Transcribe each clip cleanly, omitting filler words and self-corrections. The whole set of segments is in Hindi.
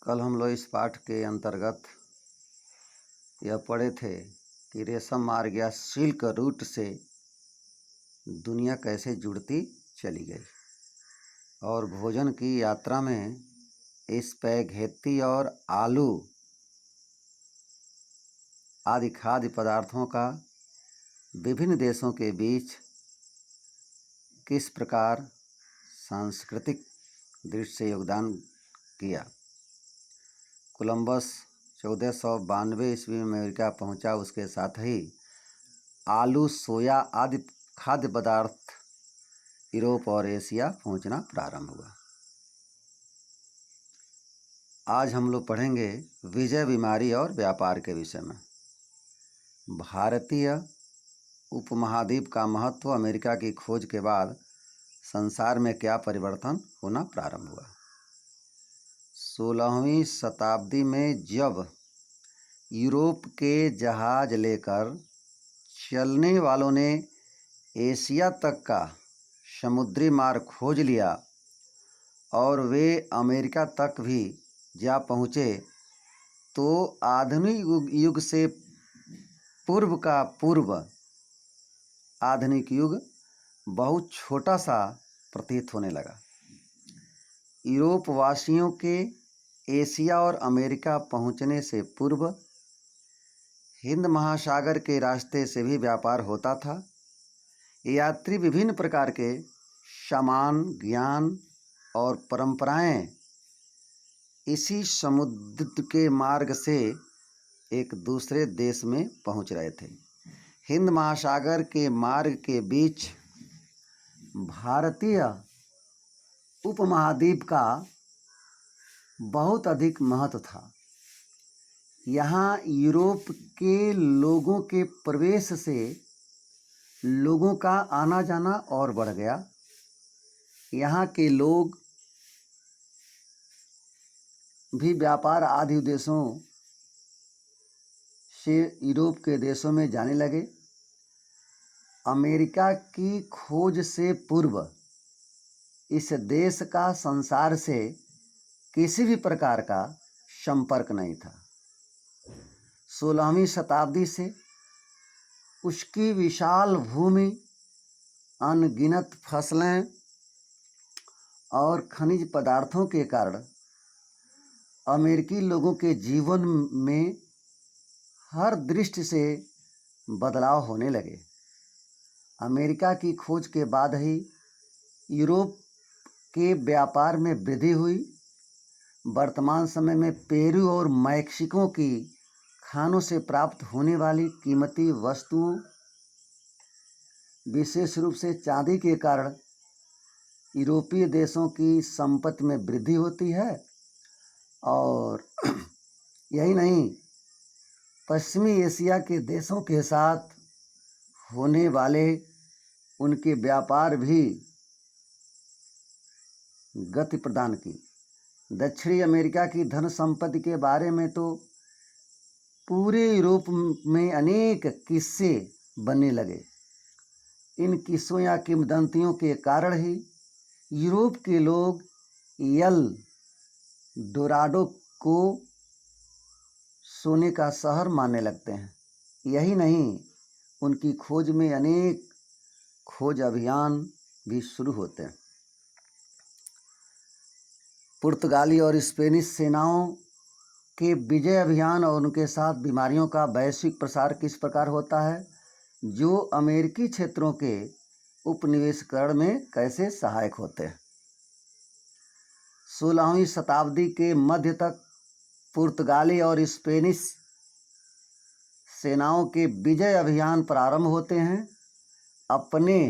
कल हम लोग इस पाठ के अंतर्गत यह पढ़े थे कि रेशम मार्ग या सिल्क रूट से दुनिया कैसे जुड़ती चली गई और भोजन की यात्रा में स्पैघेत्ती और आलू आदि खाद्य पदार्थों का विभिन्न देशों के बीच किस प्रकार सांस्कृतिक दृष्टि से योगदान किया। कोलंबस 1492 ईस्वी में अमेरिका पहुंचा। उसके साथ ही आलू, सोया आदि खाद्य पदार्थ यूरोप और एशिया पहुंचना प्रारंभ हुआ। आज हम लोग पढ़ेंगे विजय, बीमारी और व्यापार के विषय में। भारतीय उपमहाद्वीप का महत्व, अमेरिका की खोज के बाद संसार में क्या परिवर्तन होना प्रारंभ हुआ। 16वीं शताब्दी में जब यूरोप के जहाज लेकर चलने वालों ने एशिया तक का समुद्री मार्ग खोज लिया और वे अमेरिका तक भी जा पहुँचे, तो आधुनिक युग से पूर्व का पूर्व आधुनिक युग बहुत छोटा सा प्रतीत होने लगा। यूरोप वासियों के एशिया और अमेरिका पहुंचने से पूर्व हिंद महासागर के रास्ते से भी व्यापार होता था। यात्री विभिन्न प्रकार के सामान, ज्ञान और परंपराएं इसी समुद्र के मार्ग से एक दूसरे देश में पहुंच रहे थे। हिंद महासागर के मार्ग के बीच भारतीय उपमहाद्वीप का बहुत अधिक महत्व था। यहाँ यूरोप के लोगों के प्रवेश से लोगों का आना जाना और बढ़ गया। यहाँ के लोग भी व्यापार आदि उद्देश्यों से यूरोप के देशों में जाने लगे। अमेरिका की खोज से पूर्व इस देश का संसार से किसी भी प्रकार का संपर्क नहीं था। 16वीं शताब्दी से उसकी विशाल भूमि, अनगिनत फसलें और खनिज पदार्थों के कारण अमेरिकी लोगों के जीवन में हर दृष्टि से बदलाव होने लगे। अमेरिका की खोज के बाद ही यूरोप के व्यापार में वृद्धि हुई। वर्तमान समय में पेरू और मैक्सिको की खानों से प्राप्त होने वाली कीमती वस्तुओं, विशेष रूप से चांदी के कारण यूरोपीय देशों की संपत्ति में वृद्धि होती है। और यही नहीं, पश्चिमी एशिया के देशों के साथ होने वाले उनके व्यापार भी गति प्रदान की। दक्षिणी अमेरिका की धन संपत्ति के बारे में तो पूरे यूरोप में अनेक किस्से बनने लगे। इन किस्सों या किंवदंतियों के कारण ही यूरोप के लोग एल डोराडो को सोने का शहर मानने लगते हैं। यही नहीं, उनकी खोज में अनेक खोज अभियान भी शुरू होते हैं। पुर्तगाली और स्पेनिश सेनाओं के विजय अभियान और उनके साथ बीमारियों का वैश्विक प्रसार किस प्रकार होता है, जो अमेरिकी क्षेत्रों के उपनिवेशीकरण में कैसे सहायक होते हैं। 16वीं शताब्दी के मध्य तक पुर्तगाली और स्पेनिश सेनाओं के विजय अभियान प्रारंभ होते हैं। अपने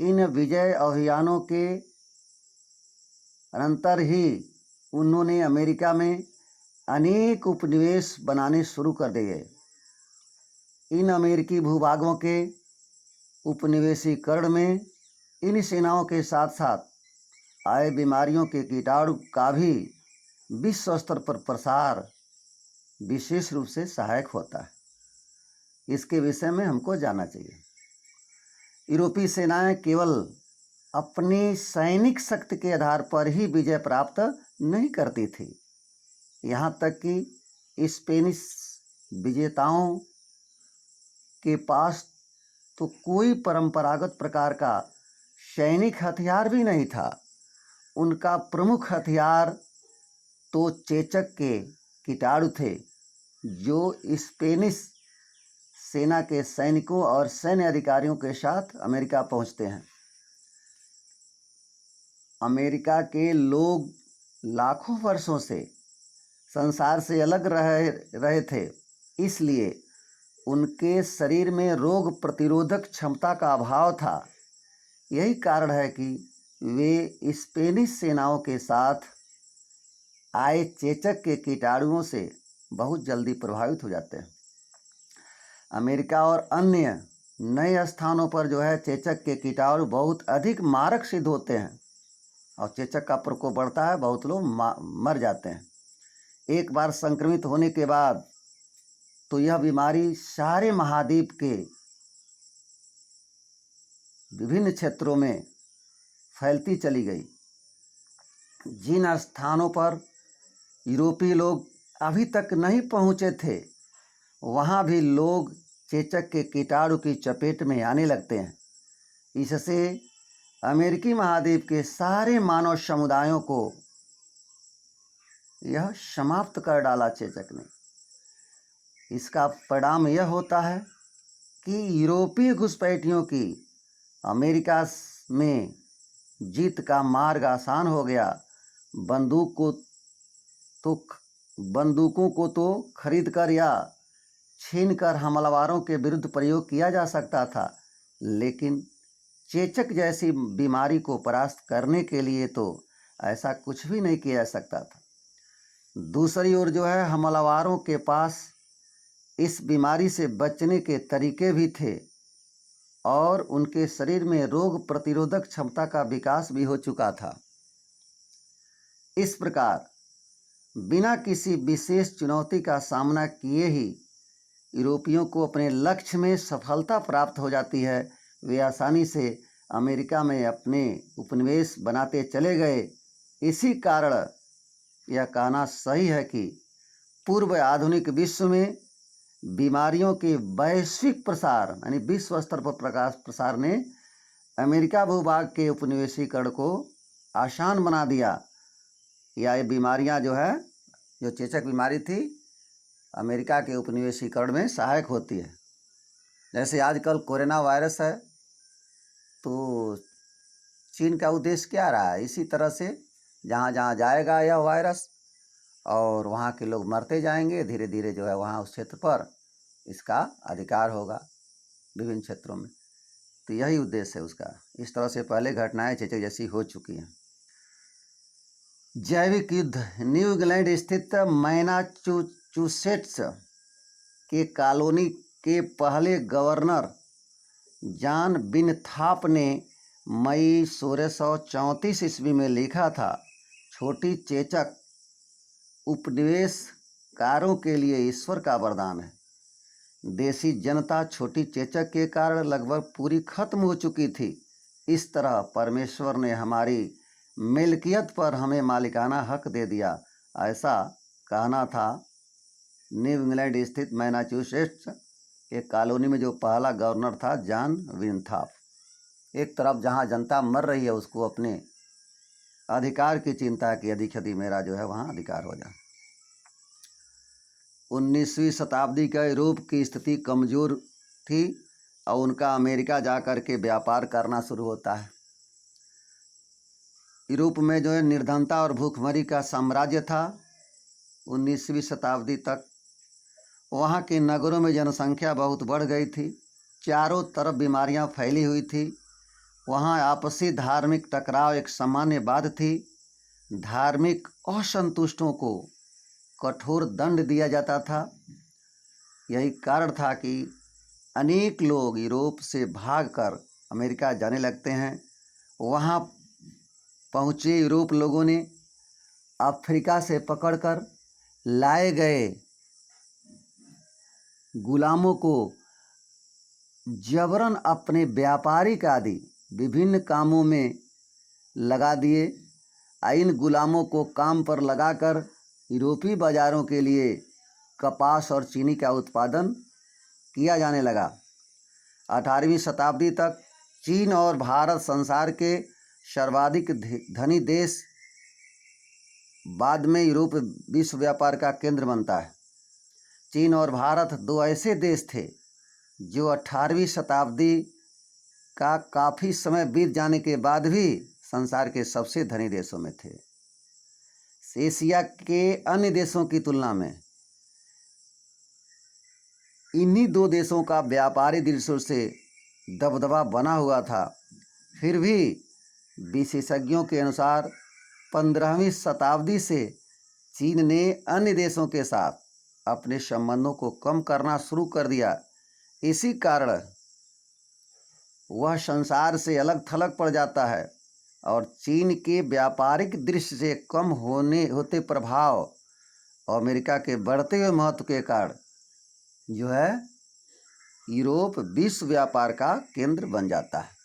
इन विजय अभियानों के अनंतर ही उन्होंने अमेरिका में अनेक उपनिवेश बनाने शुरू कर दिए। इन अमेरिकी भूभागों के उपनिवेशीकरण में इन सेनाओं के साथ साथ आए बीमारियों के कीटाणु का भी विश्व स्तर पर प्रसार विशेष रूप से सहायक होता है। इसके विषय में हमको जानना चाहिए। यूरोपीय सेनाएं केवल अपनी सैनिक शक्ति के आधार पर ही विजय प्राप्त नहीं करती थी, यहाँ तक कि स्पेनिश विजेताओं के पास तो कोई परंपरागत प्रकार का सैनिक हथियार भी नहीं था। उनका प्रमुख हथियार तो चेचक के कीटाणु थे, जो स्पेनिश सेना के सैनिकों और सैन्य अधिकारियों के साथ अमेरिका पहुंचते हैं। अमेरिका के लोग लाखों वर्षों से संसार से अलग रहे थे, इसलिए उनके शरीर में रोग प्रतिरोधक क्षमता का अभाव था। यही कारण है कि वे स्पेनिश सेनाओं के साथ आए चेचक के कीटाणुओं से बहुत जल्दी प्रभावित हो जाते हैं। अमेरिका और अन्य नए स्थानों पर जो है चेचक के कीटाणु बहुत अधिक मारक सिद्ध होते हैं और चेचक का प्रकोप बढ़ता है, बहुत लोग मर जाते हैं। एक बार संक्रमित होने के बाद तो यह बीमारी सारे महाद्वीप के विभिन्न क्षेत्रों में फैलती चली गई। जिन स्थानों पर यूरोपीय लोग अभी तक नहीं पहुंचे थे, वहां भी लोग चेचक के कीटाणु की चपेट में आने लगते हैं। इससे अमेरिकी महाद्वीप के सारे मानव समुदायों को यह समाप्त कर डाला चेचक ने। इसका परिणाम यह होता है कि यूरोपीय घुसपैठियों की अमेरिका में जीत का मार्ग आसान हो गया। बंदूकों को तो खरीद कर या छीन कर हमलावरों के विरुद्ध प्रयोग किया जा सकता था, लेकिन चेचक जैसी बीमारी को परास्त करने के लिए तो ऐसा कुछ भी नहीं किया जा सकता था। दूसरी ओर जो है हमलावरों के पास इस बीमारी से बचने के तरीके भी थे और उनके शरीर में रोग प्रतिरोधक क्षमता का विकास भी हो चुका था। इस प्रकार बिना किसी विशेष चुनौती का सामना किए ही यूरोपियों को अपने लक्ष्य में सफलता प्राप्त हो जाती है। वे आसानी से अमेरिका में अपने उपनिवेश बनाते चले गए। इसी कारण यह कहना सही है कि पूर्व आधुनिक विश्व में बीमारियों के वैश्विक प्रसार यानी विश्व स्तर पर प्रसार ने अमेरिका भूभाग के उपनिवेशीकरण को आसान बना दिया। या ये बीमारियां जो है, जो चेचक बीमारी थी, अमेरिका के उपनिवेशीकरण में सहायक होती है। जैसे आजकल कोरोना वायरस है, तो चीन का उद्देश्य क्या रहा है? इसी तरह से जहाँ जहाँ जाएगा यह वायरस और वहाँ के लोग मरते जाएंगे, धीरे धीरे जो है वहाँ उस क्षेत्र पर इसका अधिकार होगा विभिन्न क्षेत्रों में। तो यही उद्देश्य है उसका। इस तरह से पहले घटनाएं चेचक जैसी हो चुकी हैं। जैविक युद्ध। न्यू इंग्लैंड स्थित मैनाचुसेट्स के कॉलोनी के पहले गवर्नर जॉन विनथॉप ने मई 1634 ईस्वी में लिखा था, छोटी चेचक उपनिवेशकारों के लिए ईश्वर का वरदान है। देशी जनता छोटी चेचक के कारण लगभग पूरी खत्म हो चुकी थी। इस तरह परमेश्वर ने हमारी मिल्कियत पर हमें मालिकाना हक दे दिया, ऐसा कहना था न्यू इंग्लैंड स्थित मैनाचुसेट्स एक कॉलोनी में जो पहला गवर्नर था, जॉन विनथॉप। एक तरफ जहां जनता मर रही है, उसको अपने अधिकार की चिंता की, अधिक अधिक मेरा जो है वहां अधिकार हो जाए। 19वीं शताब्दी का यूरोप की स्थिति कमज़ोर थी और उनका अमेरिका जाकर के व्यापार करना शुरू होता है। यूरोप में जो है निर्धनता और भूखमरी का साम्राज्य था। 19वीं शताब्दी तक वहाँ के नगरों में जनसंख्या बहुत बढ़ गई थी। चारों तरफ बीमारियाँ फैली हुई थी। वहाँ आपसी धार्मिक टकराव एक सामान्य बात थी। धार्मिक असंतुष्टों को कठोर दंड दिया जाता था। यही कारण था कि अनेक लोग यूरोप से भागकर अमेरिका जाने लगते हैं। वहाँ पहुँचे यूरोप लोगों ने अफ्रीका से पकड़कर लाए गए गुलामों को जबरन अपने व्यापारिक आदि विभिन्न कामों में लगा दिए। इन गुलामों को काम पर लगाकर यूरोपीय बाज़ारों के लिए कपास और चीनी का उत्पादन किया जाने लगा। 18वीं शताब्दी तक चीन और भारत संसार के सर्वाधिक धनी देश, बाद में यूरोप विश्व व्यापार का केंद्र बनता है। चीन और भारत दो ऐसे देश थे जो 18वीं शताब्दी का काफ़ी समय बीत जाने के बाद भी संसार के सबसे धनी देशों में थे। एशिया के अन्य देशों की तुलना में इन्हीं दो देशों का व्यापारी दृष्टि से दबदबा बना हुआ था। फिर भी विशेषज्ञों के अनुसार 15वीं शताब्दी से चीन ने अन्य देशों के साथ अपने संबंधों को कम करना शुरू कर दिया। इसी कारण वह संसार से अलग थलग पड़ जाता है और चीन के व्यापारिक दृष्टि से कम होते प्रभाव और अमेरिका के बढ़ते हुए महत्व के कारण जो है यूरोप विश्व व्यापार का केंद्र बन जाता है।